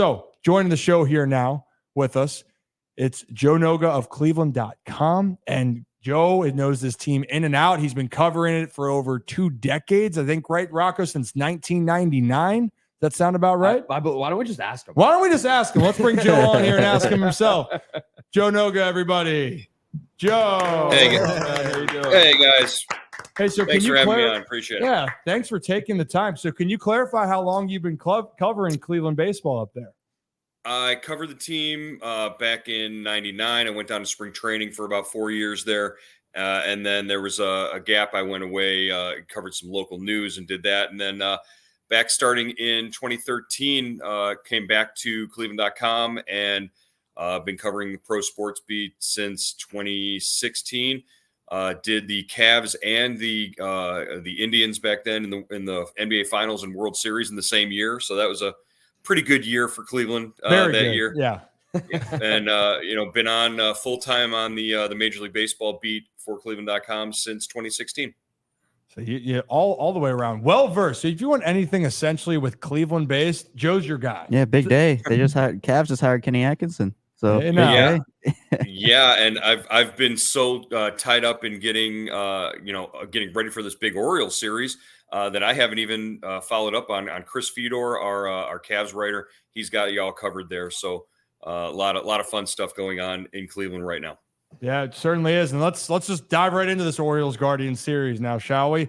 So joining the show here now with us, it's Joe Noga of Cleveland.com. And Joe knows this team in and out. He's been covering it for over 2 decades, I think, right, Rocco, since 1999. Does that sound about right? Why don't we just ask him? Why don't we just ask him? Let's bring Joe on here and ask him himself. Joe Noga, everybody. Joe. Hey, how you doing? Hey guys. Hey, so Thanks for having me on. Appreciate it. Yeah, thanks for taking the time. So can you clarify how long you've been covering Cleveland baseball up there? I covered the team back in '99. I went down to spring training for about 4 years there. And then there was a gap. I went away, covered some local news and did that. And then back starting in 2013, came back to Cleveland.com and been covering the pro sports beat since 2016. Did the Cavs and the Indians back then in the NBA Finals and World Series in the same year. So that was a pretty good year for Cleveland that year. Yeah. And been on full time on the Major League Baseball beat for Cleveland.com since 2016. So you all the way around, well versed. So if you want anything essentially with Cleveland based, Joe's your guy. Yeah, big day. They just hired Cavs just hired Kenny Atkinson. So yeah, and I've been so tied up in getting ready for this big Orioles series that I haven't even followed up on Chris Fedor, our Cavs writer. He's got you all covered there. So a lot of fun stuff going on in Cleveland right now. Yeah, it certainly is. And let's just dive right into this Orioles Guardians series now, shall we?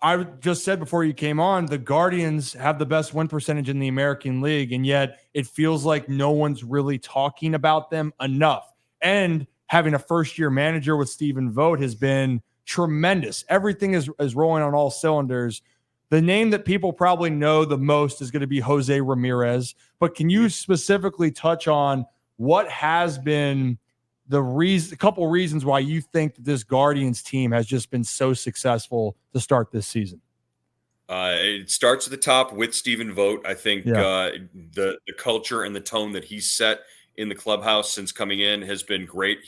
I just said before you came on, the Guardians have the best win percentage in the American League, and yet it feels like no one's really talking about them enough. And having a first-year manager with Stephen Vogt has been tremendous. Everything is rolling on all cylinders. The name that people probably know the most is going to be Jose Ramirez. But can you specifically touch on what has been a couple reasons why you think that this Guardians team has just been so successful to start this season? It starts at the top with Stephen Vogt. I think the culture and the tone that he's set in the clubhouse since coming in has been great.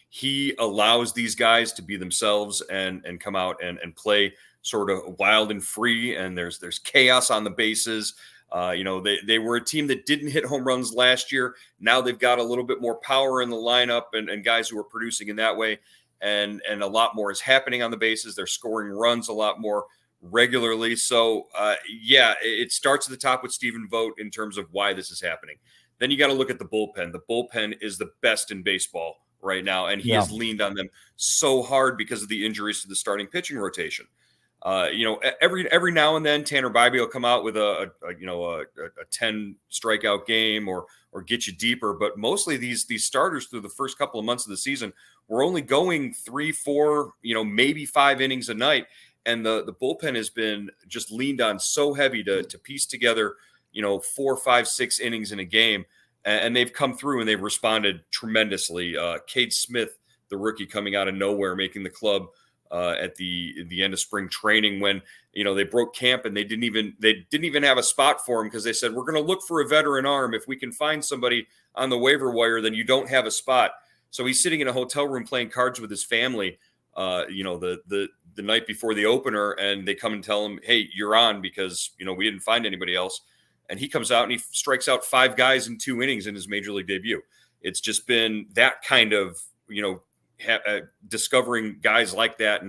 He allows these guys to be themselves and come out and play sort of wild and free. And there's chaos on the bases. They were a team that didn't hit home runs last year. Now they've got a little bit more power in the lineup and guys who are producing in that way. And a lot more is happening on the bases. They're scoring runs a lot more regularly. So, it starts at the top with Stephen Vogt in terms of why this is happening. Then you got to look at the bullpen. The bullpen is the best in baseball right now, and he has leaned on them so hard because of the injuries to the starting pitching rotation. Every now and then Tanner Bybee will come out with a 10 strikeout game or get you deeper. But mostly these starters through the first couple of months of the season were only going 3, 4, maybe 5 innings a night. And the bullpen has been just leaned on so heavy to piece together, 4, 5, 6 innings in a game. And they've come through and they've responded tremendously. Cade Smith, the rookie coming out of nowhere, making the club at the end of spring training when they broke camp and they didn't even have a spot for him because they said, we're going to look for a veteran arm. If we can find somebody on the waiver wire, then you don't have a spot. So he's sitting in a hotel room playing cards with his family the night before the opener, and they come and tell him, hey, you're on because we didn't find anybody else. And he comes out and he strikes out 5 guys in 2 innings in his major league debut. It's just been that kind of discovering guys like that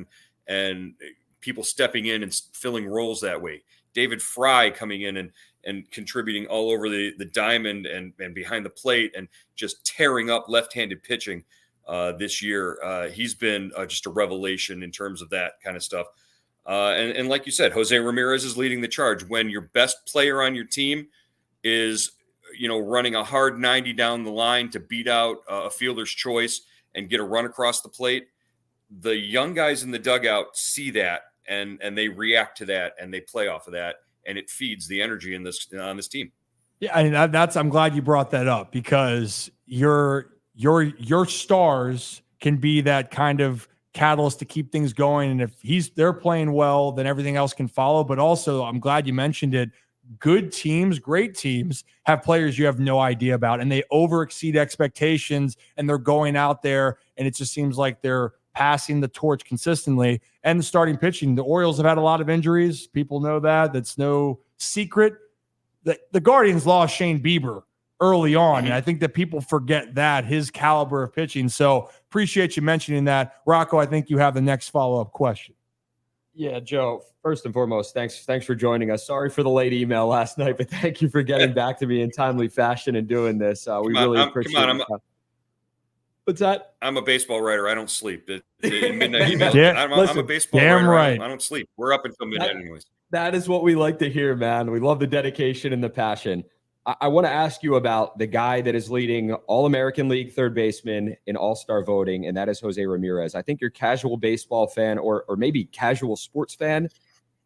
and people stepping in and filling roles that way. David Fry coming in and contributing all over the diamond and behind the plate and just tearing up left-handed pitching this year. He's been just a revelation in terms of that kind of stuff. And like you said, Jose Ramirez is leading the charge. When your best player on your team is, running a hard 90 down the line to beat out a fielder's choice and get a run across the plate, the young guys in the dugout see that and they react to that and they play off of that, and it feeds the energy on this team. Yeah, and I'm glad you brought that up because your stars can be that kind of catalyst to keep things going. And if they're playing well, then everything else can follow. But also, I'm glad you mentioned it. Good teams, great teams have players you have no idea about, and they overexceed expectations, and they're going out there, and it just seems like they're passing the torch consistently. And the starting pitching, the Orioles have had a lot of injuries. People know that. That's no secret. The Guardians lost Shane Bieber early on. And I think that people forget that, his caliber of pitching. So appreciate you mentioning that. Rocco, I think you have the next follow-up question. Yeah, Joe, first and foremost, thanks for joining us. Sorry for the late email last night, but thank you for getting back to me in timely fashion and doing this. We really appreciate it. What's that? I'm a baseball writer. I don't sleep. Midnight email. Yeah, I'm a baseball writer. Right. I don't sleep. We're up until midnight anyways. That is what we like to hear, man. We love the dedication and the passion. I want to ask you about the guy that is leading All-American League third baseman in All-Star voting, and that is Jose Ramirez. I think your casual baseball fan or maybe casual sports fan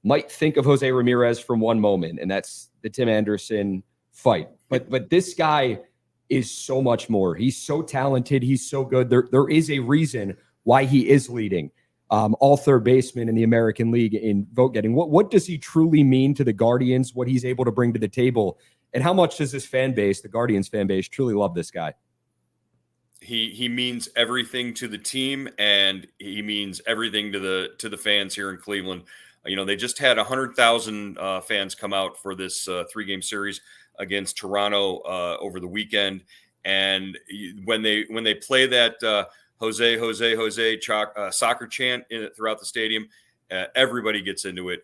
might think of Jose Ramirez from one moment, and that's the Tim Anderson fight. But this guy is so much more. He's so talented. He's so good. There is a reason why he is leading all third basemen in the American League in vote getting. What does he truly mean to the Guardians, what he's able to bring to the table? And how much does this fan base, the Guardians fan base, truly love this guy? He means everything to the team, and he means everything to the fans here in Cleveland. They just had 100,000 fans come out for this 3-game series against Toronto over the weekend. And when they play that Jose soccer chant throughout the stadium, everybody gets into it.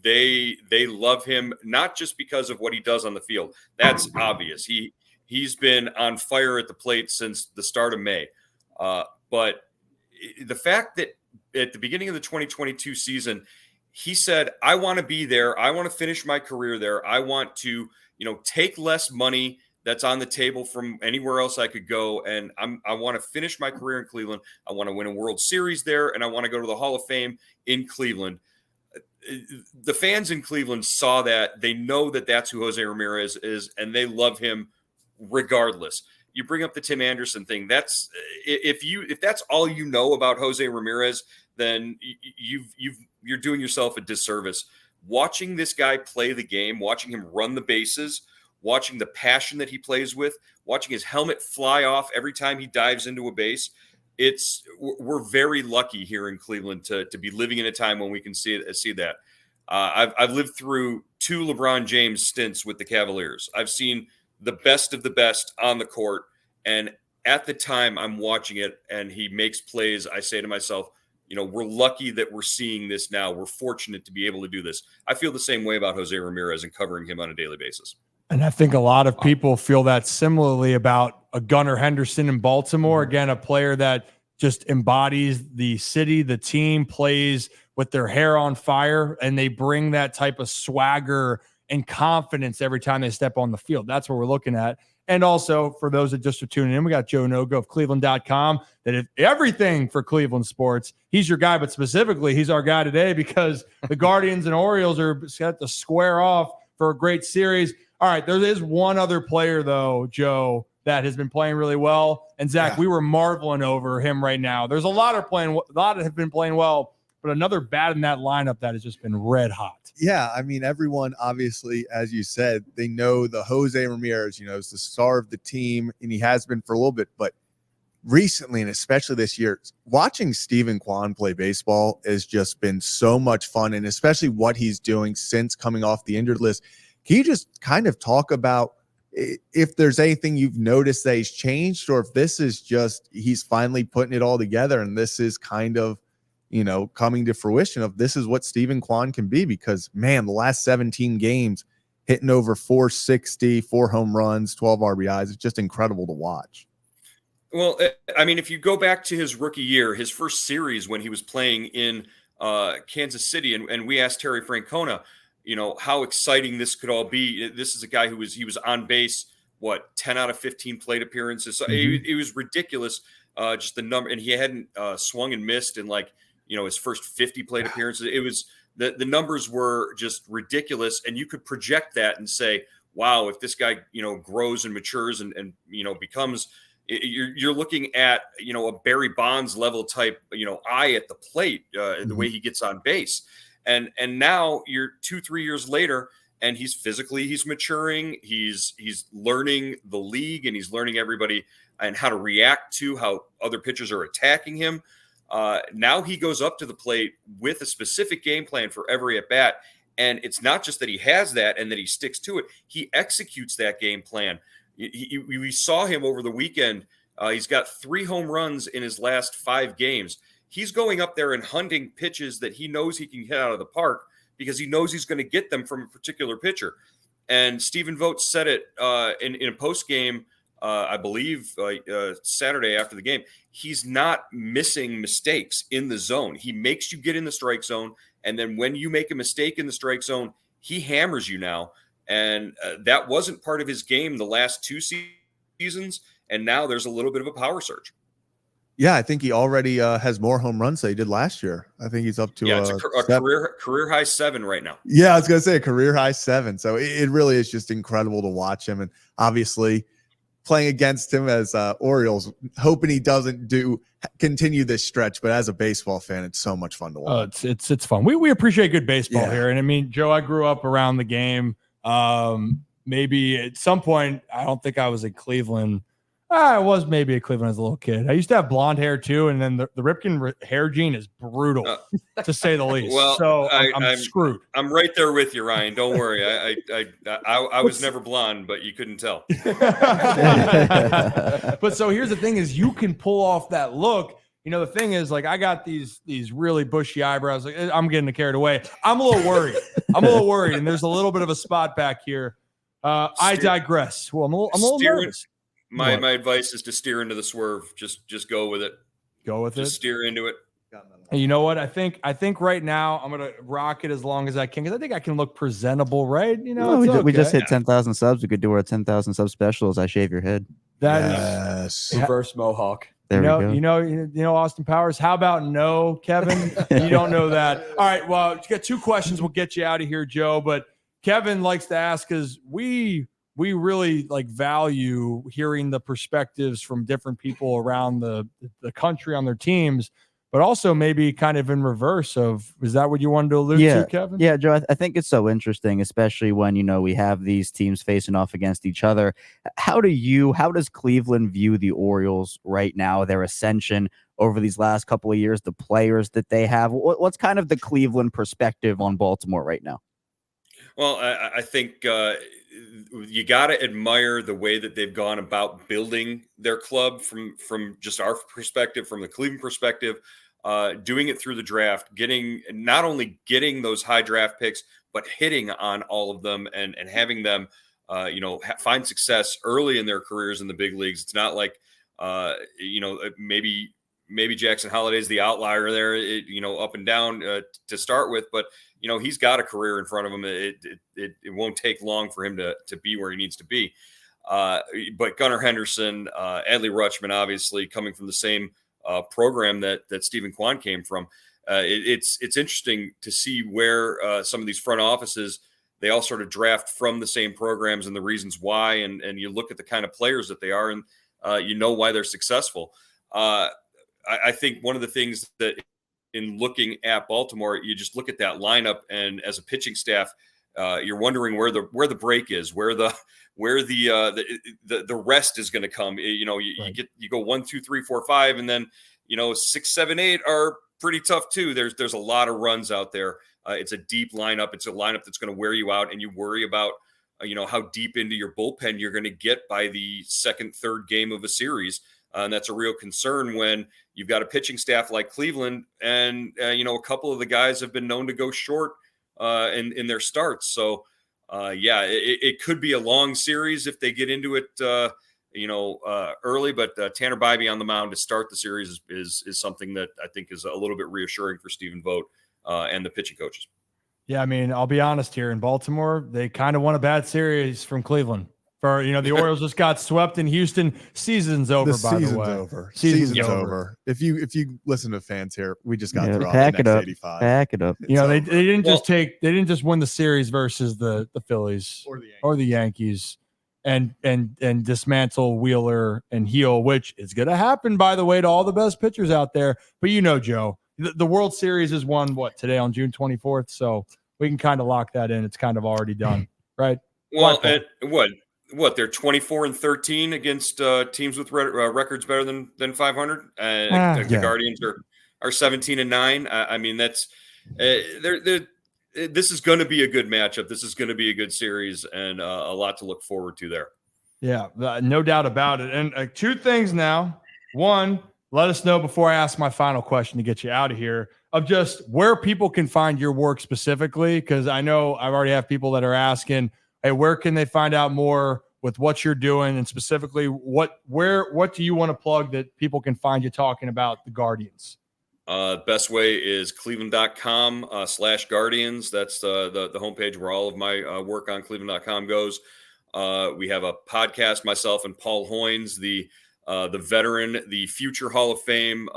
They love him, not just because of what he does on the field. That's obvious. He's been on fire at the plate since the start of May. But the fact that at the beginning of the 2022 season, he said, I want to be there. I want to finish my career there. I want to, take less money that's on the table from anywhere else I could go. And I want to finish my career in Cleveland. I want to win a World Series there, and I want to go to the Hall of Fame in Cleveland. The fans in Cleveland saw that. They know that that's who Jose Ramirez is, and they love him regardless. You bring up the Tim Anderson thing. That's if that's all you know about Jose Ramirez, then you're doing yourself a disservice. Watching this guy play the game, watching him run the bases, watching the passion that he plays with, watching his helmet fly off every time he dives into a base. We're very lucky here in Cleveland to be living in a time when we can see that. I've lived through 2 LeBron James stints with the Cavaliers. I've seen the best of the best on the court, and at the time I'm watching it and he makes plays, I say to myself, we're lucky that we're seeing this now. We're fortunate to be able to do this. I feel the same way about Jose Ramirez and covering him on a daily basis. And I think a lot of people feel that similarly about a Gunnar Henderson in Baltimore. Again, a player that just embodies the city, the team, plays with their hair on fire, and they bring that type of swagger and confidence every time they step on the field. That's what we're looking at. And also, for those that just are tuning in, we got Joe Noga of Cleveland.com that if everything for Cleveland sports. He's your guy, but specifically, he's our guy today because the Guardians and Orioles are set to square off for a great series. All right, there is one other player, though, Joe, that has been playing really well. And, Zach, we were marveling over him right now. There's a lot that have been playing well, but another bat in that lineup that has just been red hot. Yeah, I mean, everyone, obviously, as you said, they know the Jose Ramirez, is the star of the team, and he has been for a little bit. But recently, and especially this year, watching Steven Quan play baseball has just been so much fun, and especially what he's doing since coming off the injured list. Can you just kind of talk about if there's anything you've noticed that he's changed, or if this is just he's finally putting it all together and this is kind of, coming to fruition of this is what Steven Quan can be? Because, man, the last 17 games hitting over 460, 4 home runs, 12 RBIs. It's just incredible to watch. Well, I mean, if you go back to his rookie year, his first series when he was playing in Kansas City, and we asked Terry Francona, how exciting this could all be. This is a guy he was on base, 10 out of 15 plate appearances. So it was ridiculous, just the number. And he hadn't swung and missed in his first 50 plate appearances. It was the numbers were just ridiculous. And you could project that and say, wow, if this guy, grows and matures and becomes, you're looking at, a Barry Bonds level type, eye at the plate, the way he gets on base. And now you're 2-3 years later, and he's maturing. He's learning the league, and he's learning everybody and how to react to how other pitchers are attacking him. Now he goes up to the plate with a specific game plan for every at bat, And it's not just that he has that and that he sticks to it. He executes that game plan. We saw him over the weekend. He's got 3 home runs in his last 5 games. He's going up there and hunting pitches that he knows he can hit out of the park because he knows he's going to get them from a particular pitcher. And Stephen Vogt said it in a post game, I believe, Saturday after the game. He's not missing mistakes in the zone. He makes you get in the strike zone. And then when you make a mistake in the strike zone, he hammers you now. And that wasn't part of his game the last 2 seasons. And now there's a little bit of a power surge. Yeah, I think he already has more home runs than he did last year. I think he's up to it's a career high 7 right now. Yeah, I was going to say a career high 7. So it really is just incredible to watch him. And obviously playing against him as Orioles, hoping he doesn't continue this stretch. But as a baseball fan, it's so much fun to watch. It's fun. We appreciate good baseball Yeah. here. And I mean, Joe, I grew up around the game. Maybe at some point, I don't think I was in Cleveland. I was maybe at Cleveland as a little kid. I used to have blonde hair too, and then the Ripken hair gene is brutal, to say the least. Well, so I'm screwed. I'm right there with you, Ryan. Don't worry. I was never blonde, but you couldn't tell. But so here's the thing: is you can pull off that look. You know, the thing is, like, I got these really bushy eyebrows. Like, I'm getting carried away. I'm a little worried. And there's a little bit of a spot back here. I digress. Well, I'm a little nervous. My advice is to steer into the swerve. Just go with it. Just steer into it. And you know what? I think right now I'm gonna rock it as long as I can because I think I can look presentable, right? You know, we just hit 10,000 subs. We could do our 10,000 sub special as I shave your head. That is reverse mohawk. There we go. You know, Austin Powers. How about no, Kevin? You don't know that. All right. Well, you got 2 questions. We'll get you out of here, Joe. But Kevin likes to ask because we really value hearing the perspectives from different people around the country on their teams, but also maybe kind of in reverse of, is that what you wanted to allude to, Kevin? Yeah, Joe, I think it's so interesting, especially when, we have these teams facing off against each other. How does Cleveland view the Orioles right now, their ascension over these last couple of years, the players that they have? What's kind of the Cleveland perspective on Baltimore right now? Well, I think you got to admire the way that they've gone about building their club from just our perspective, from the Cleveland perspective, doing it through the draft, not only getting those high draft picks, but hitting on all of them and having them, find success early in their careers in the big leagues. It's not like, maybe Jackson Holliday's the outlier there, up and down to start with, but he's got a career in front of him. It won't take long for him to be where he needs to be. But Gunnar Henderson, Adley Rutschman, obviously coming from the same program that Stephen Quan came from. It's interesting to see where some of these front offices, they all sort of draft from the same programs and the reasons why, and you look at the kind of players that they are, and why they're successful. I think one of the things that in looking at Baltimore, you just look at that lineup, and as a pitching staff, you're wondering where the break is, where the rest is going to come. You go 1, 2, 3, 4, 5, and then 6, 7, 8 are pretty tough too. There's a lot of runs out there. It's a deep lineup. It's a lineup that's going to wear you out, and you worry about how deep into your bullpen you're going to get by the second, third game of a series. And that's a real concern when you've got a pitching staff like Cleveland, and a couple of the guys have been known to go short in their starts. So it could be a long series if they get into it early. But Tanner Bybee on the mound to start the series is something that I think is a little bit reassuring for Stephen Vogt and the pitching coaches. Yeah, I mean, I'll be honest here. In Baltimore, they kind of won a bad series from Cleveland. For the Orioles just got swept in Houston. Season's over. Season's over. Season's over. If you listen to fans here, we just got through pack it up. 85. Pack it up. They didn't just win the series versus the Phillies or the Yankees and dismantle Wheeler and Heel, which is going to happen, by the way, to all the best pitchers out there. But Joe, the World Series is won today on June 24th, so we can kind of lock that in. It's kind of already done, right? Well, what they're 24-13 against teams with records better than 500. The Guardians are 17-9. I mean, that's they're this is going to be a good matchup. This is going to be a good series, and a lot to look forward to there. Yeah, no doubt about it. And two things now. One, let us know before I ask my final question to get you out of here of just where people can find your work specifically, because I know I've already have people that are asking, hey, where can they find out more with what you're doing, and specifically what do you want to plug that people can find you talking about the Guardians? Best way is cleveland.com/Guardians. That's the homepage where all of my work on cleveland.com goes. We have a podcast, myself and Paul Hoynes, the veteran, the future Hall of Fame,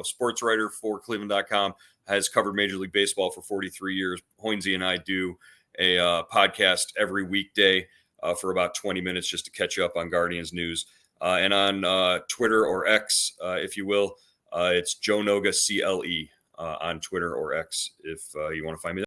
sports writer for cleveland.com, has covered Major League Baseball for 43 years. Hoynesy and I do a podcast every weekday for about 20 minutes just to catch you up on Guardians news. And on Twitter or X, if you will, it's Joe Noga CLE on Twitter or X if you want to find me there.